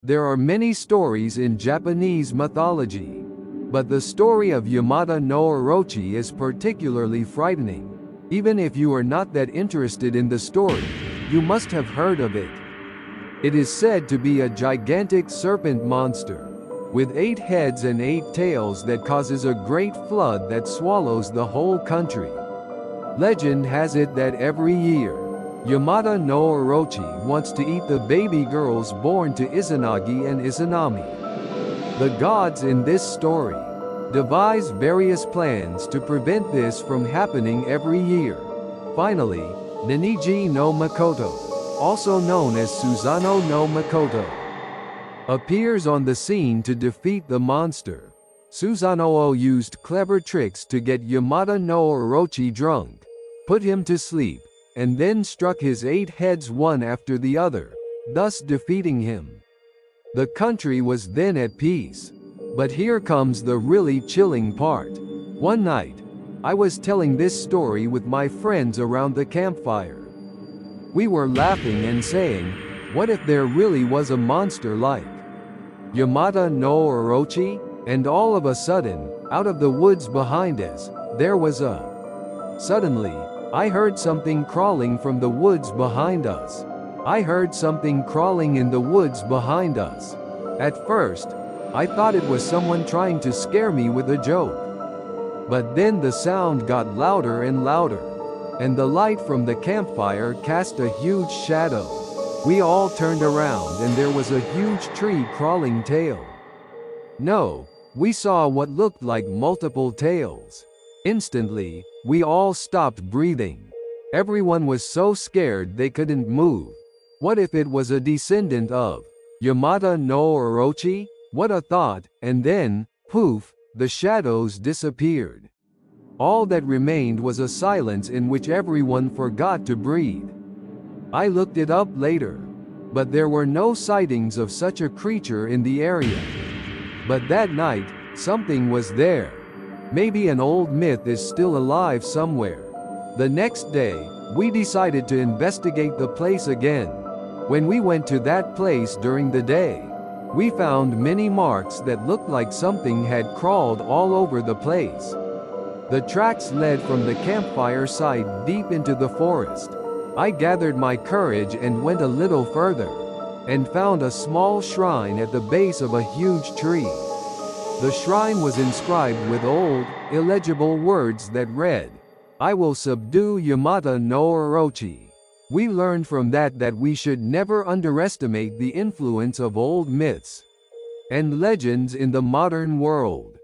There are many stories in Japanese mythology, but the story of Yamata no Orochi is particularly frightening. Even if you are not that interested in the story, you must have heard of it. It is said to be a gigantic serpent monster, with 8 heads and 8 tails that causes a great flood that swallows the whole country. Legend has it that every year, Yamata no Orochi wants to eat the baby girls born to Izanagi and Izanami. The gods in this story devise various plans to prevent this from happening every year. Finally, Ninigi no Makoto, also known as Susanoo no Makoto, appears on the scene to defeat the monster. Susanoo used clever tricks to get Yamata no Orochi drunk, put him to sleep, and then struck his 8 heads one after the other, thus defeating him. The country was then at peace. But here comes the really chilling part. One night, I was telling this story with my friends around the campfire. We were laughing and saying, what if there really was a monster like Yamata no Orochi? And all of a sudden, out of the woods behind us, there was a... Suddenly, I heard something crawling from the woods behind us. I heard something crawling in the woods behind us. At first, I thought it was someone trying to scare me with a joke. But then the sound got louder and louder, and the light from the campfire cast a huge shadow. We all turned around and there was a huge tree crawling tail. No, we saw what looked like multiple tails. Instantly, we all stopped breathing. Everyone was so scared they couldn't move. What if it was a descendant of Yamata no Orochi? What a thought, and then, poof, the shadows disappeared. All that remained was a silence in which everyone forgot to breathe. I looked it up later, but there were no sightings of such a creature in the area. But that night, something was there. Maybe an old myth is still alive somewhere. The next day, we decided to investigate the place again. When we went to that place during the day, we found many marks that looked like something had crawled all over the place. The tracks led from the campfire site deep into the forest. I gathered my courage and went a little further, and found a small shrine at the base of a huge tree. The shrine was inscribed with old, illegible words that read, "I will subdue Yamata no Orochi." We learned from that we should never underestimate the influence of old myths and legends in the modern world.